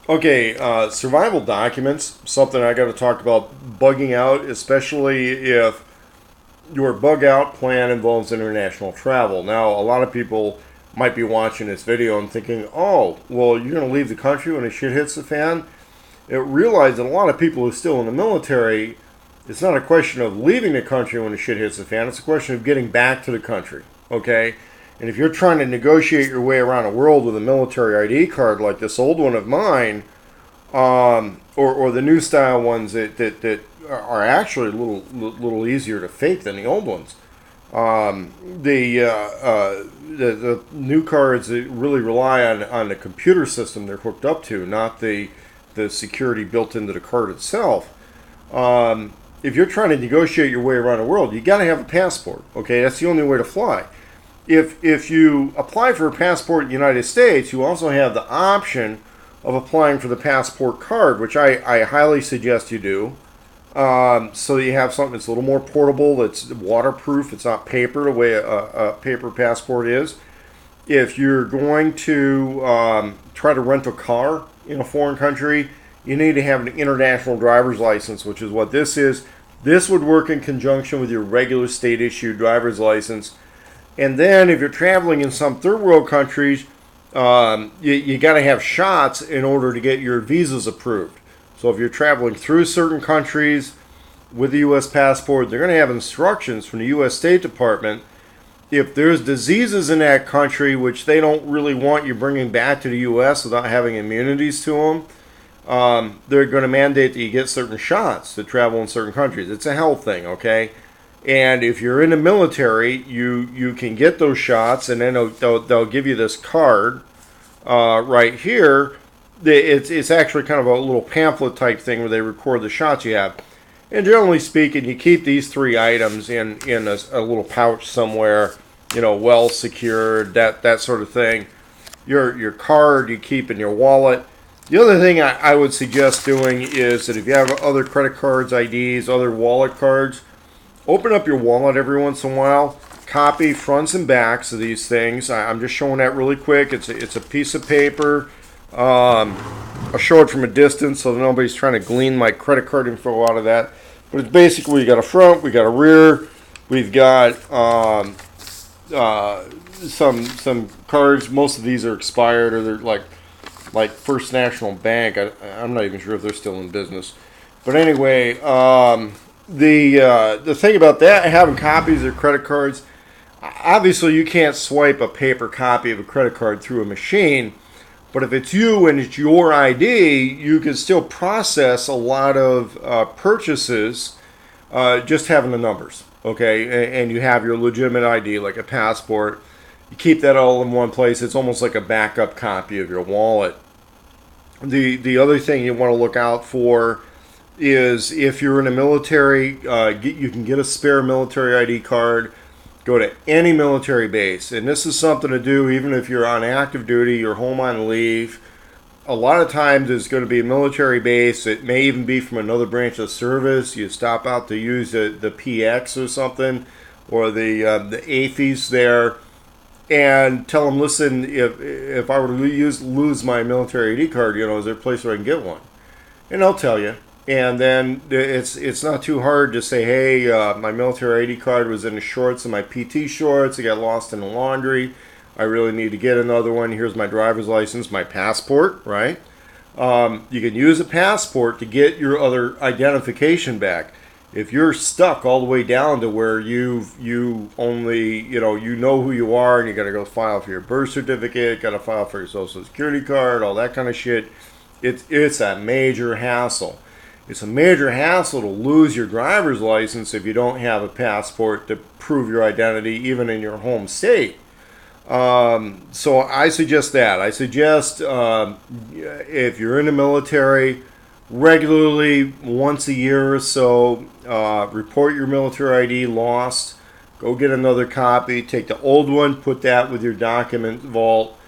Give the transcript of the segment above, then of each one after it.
Okay, survival documents, something I got to talk about bugging out, especially if your bug out plan involves international travel. Now, a lot of people might be watching this video and thinking, oh, well, you're going to leave the country when the shit hits the fan. It realized that a lot of people who are still in the military, it's not a question of leaving the country when the shit hits the fan, it's a question of getting back to the country, okay? And if you're trying to negotiate your way around the world with a military ID card like this old one of mine, or the new style ones that are actually a little easier to fake than the old ones. The new cards that really rely on the computer system they're hooked up to, not the security built into the card itself. If you're trying to negotiate your way around the world, you got to have a passport. Okay, that's the only way to fly. If you apply for a passport in the United States, you also have the option of applying for the passport card, which I highly suggest you do. So you have something that's a little more portable, it's waterproof, it's not paper the way a paper passport is. If you're going to try to rent a car in a foreign country, you need to have an international driver's license, which is what this is. This would work in conjunction with your regular state issued driver's license. And then if you're traveling in some third world countries, you got to have shots in order to get your visas approved. So if you're traveling through certain countries with the U.S. passport, they're going to have instructions from the U.S. State Department. If there's diseases in that country which they don't really want you bringing back to the U.S. without having immunities to them, they're going to mandate that you get certain shots to travel in certain countries. It's a health thing, okay? And if you're in the military, you can get those shots, and then they'll give you this card right here. It's actually kind of a little pamphlet type thing where they record the shots you have. And generally speaking, you keep these three items in a little pouch somewhere, well secured, that sort of thing. Your card you keep in your wallet. The other thing I would suggest doing is that if you have other credit cards, IDs, other wallet cards, open up your wallet every once in a while. Copy fronts and backs of these things. I'm just showing that really quick. It's a piece of paper. I'll show it from a distance so that nobody's trying to glean my credit card info out of that. But it's basically, we got a front, we got a rear, we've got some cards. Most of these are expired, or they're like First National Bank. I'm not even sure if they're still in business. But anyway, the thing about that, having copies of credit cards, obviously you can't swipe a paper copy of a credit card through a machine, but if it's you and it's your ID, you can still process a lot of purchases just having the numbers, okay? And you have your legitimate ID, like a passport. You keep that all in one place. It's almost like a backup copy of your wallet. The other thing you want to look out for is if you're in the military, you can get a spare military ID card. Go to any military base, and this is something to do even if you're on active duty, you're home on leave. A lot of times there's going to be a military base. It may even be from another branch of service. You stop out to use the PX or something, or the AFIS there, and tell them, listen, if I were to lose my military ID card, is there a place where I can get one? And they'll tell you. And then it's not too hard to say, hey, my military ID card was in the shorts of my PT shorts. It got lost in the laundry. I really need to get another one. Here's my driver's license, my passport, right? You can use a passport to get your other identification back. If you're stuck all the way down to where you only, you know who you are, and you got to go file for your birth certificate, got to file for your social security card, all that kind of shit, it's a major hassle. It's a major hassle to lose your driver's license if you don't have a passport to prove your identity, even in your home state. So I suggest that. I suggest if you're in the military, regularly, once a year or so, report your military ID lost. Go get another copy. Take the old one, put that with your document vault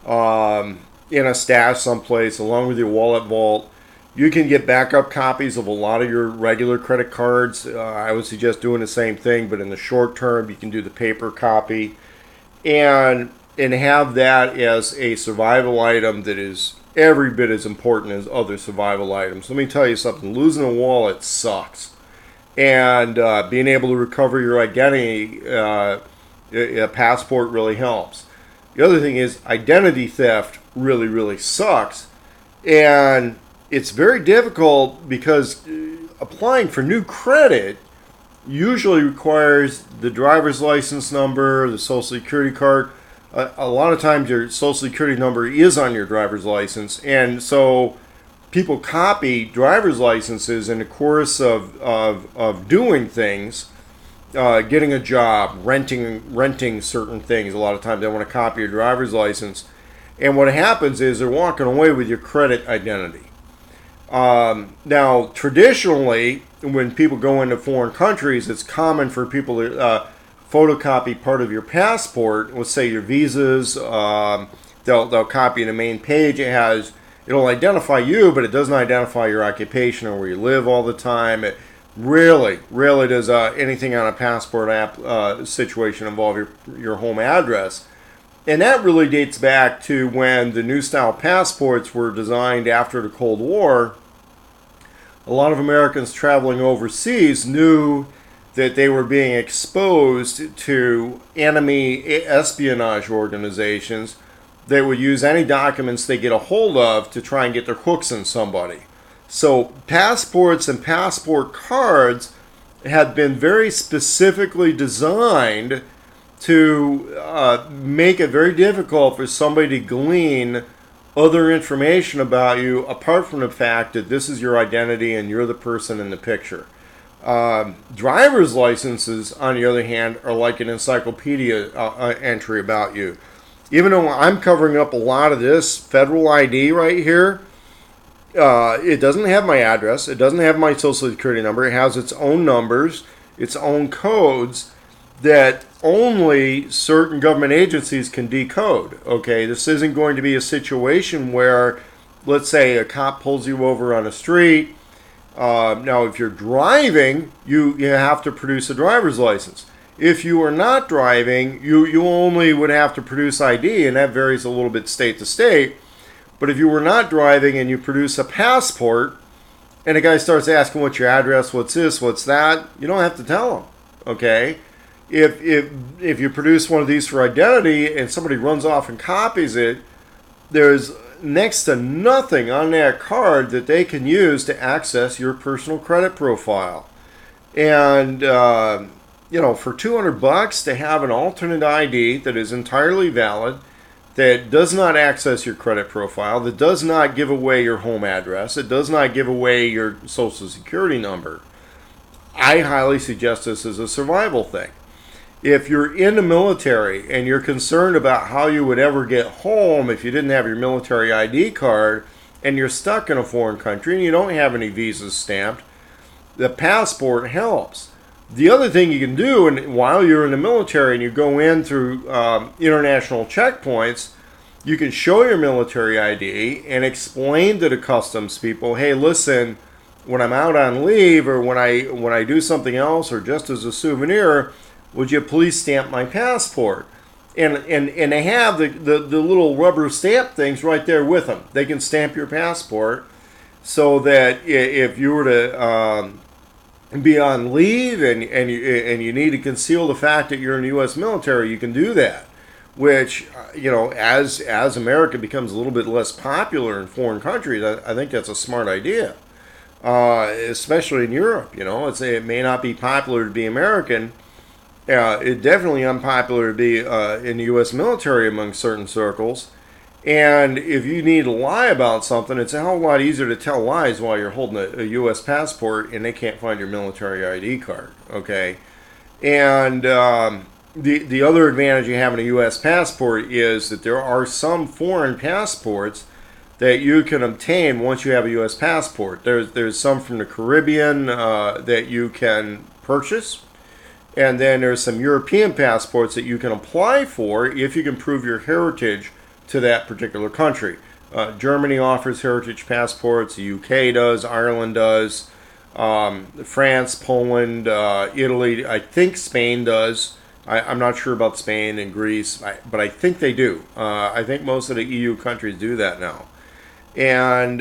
in a stash someplace, along with your wallet vault. You can get backup copies of a lot of your regular credit cards. I would suggest doing the same thing, but in the short term, you can do the paper copy and have that as a survival item that is every bit as important as other survival items. Let me tell you something. Losing a wallet sucks. And being able to recover your identity, a passport really helps. The other thing is identity theft really, really sucks. And it's very difficult because applying for new credit usually requires the driver's license number, the social security card. A lot of times your social security number is on your driver's license, and so people copy driver's licenses in the course of doing things, getting a job, renting certain things. A lot of times they want to copy your driver's license, and what happens is they're walking away with your credit identity. Now, traditionally, when people go into foreign countries, it's common for people to photocopy part of your passport. Let's say your visas. They'll copy the main page. It'll identify you, but it doesn't identify your occupation or where you live all the time. It rarely does anything on a passport app situation involve your home address. And that really dates back to when the new style passports were designed after the Cold War. A lot of Americans traveling overseas knew that they were being exposed to enemy espionage organizations that would use any documents they get a hold of to try and get their hooks in somebody. So passports and passport cards had been very specifically designed to make it very difficult for somebody to glean other information about you apart from the fact that this is your identity and you're the person in the picture. Driver's licenses, on the other hand, are like an encyclopedia entry about you. Even though I'm covering up a lot of this federal ID right here, it doesn't have my address. It doesn't have my social security number. It has its own numbers, its own codes that only certain government agencies can decode. Okay, this isn't going to be a situation where, let's say, a cop pulls you over on a street. Now, if you're driving, you have to produce a driver's license. If you are not driving, you only would have to produce ID, and that varies a little bit state to state. But if you were not driving and you produce a passport, and a guy starts asking what's your address, what's this, what's that, you don't have to tell him. Okay? If you produce one of these for identity and somebody runs off and copies it, there's next to nothing on that card that they can use to access your personal credit profile. And for $200 to have an alternate ID that is entirely valid, that does not access your credit profile, that does not give away your home address, it does not give away your social security number, I highly suggest this as a survival thing. If you're in the military and you're concerned about how you would ever get home if you didn't have your military ID card and you're stuck in a foreign country and you don't have any visas stamped, the passport helps. The other thing you can do, and while you're in the military and you go in through international checkpoints, you can show your military ID and explain to the customs people, hey, listen, when I'm out on leave or when I do something else or just as a souvenir, would you please stamp my passport? And they have the little rubber stamp things right there with them. They can stamp your passport so that if you were to be on leave and you need to conceal the fact that you're in the U.S. military, you can do that. Which, as America becomes a little bit less popular in foreign countries, I think that's a smart idea. Especially in Europe, it may not be popular to be American. It's definitely unpopular to be in the U.S. military among certain circles. And if you need to lie about something, it's a hell of a lot easier to tell lies while you're holding a U.S. passport and they can't find your military ID card. Okay? And the other advantage you have in a U.S. passport is that there are some foreign passports that you can obtain once you have a U.S. passport. There's some from the Caribbean that you can purchase. And then there's some European passports that you can apply for if you can prove your heritage to that particular country. Germany offers heritage passports. The UK does. Ireland does. France, Poland, Italy. I think Spain does. I'm not sure about Spain and Greece, but I think they do. I think most of the EU countries do that now. And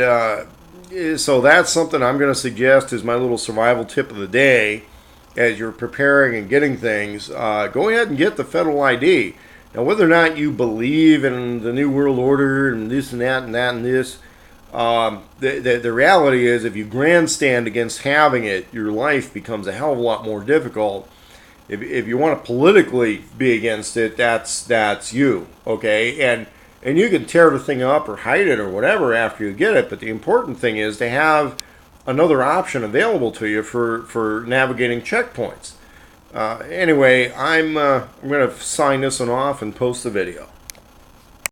so that's something I'm going to suggest as my little survival tip of the day as you're preparing and getting things. Go ahead and get the federal ID. Now, whether or not you believe in the New World Order and this and that and that and this, the reality is if you grandstand against having it, your life becomes a hell of a lot more difficult. If you want to politically be against it, that's you, okay? And you can tear the thing up or hide it or whatever after you get it, but the important thing is to have another option available to you for navigating checkpoints. Anyway, I'm going to sign this one off and post the video.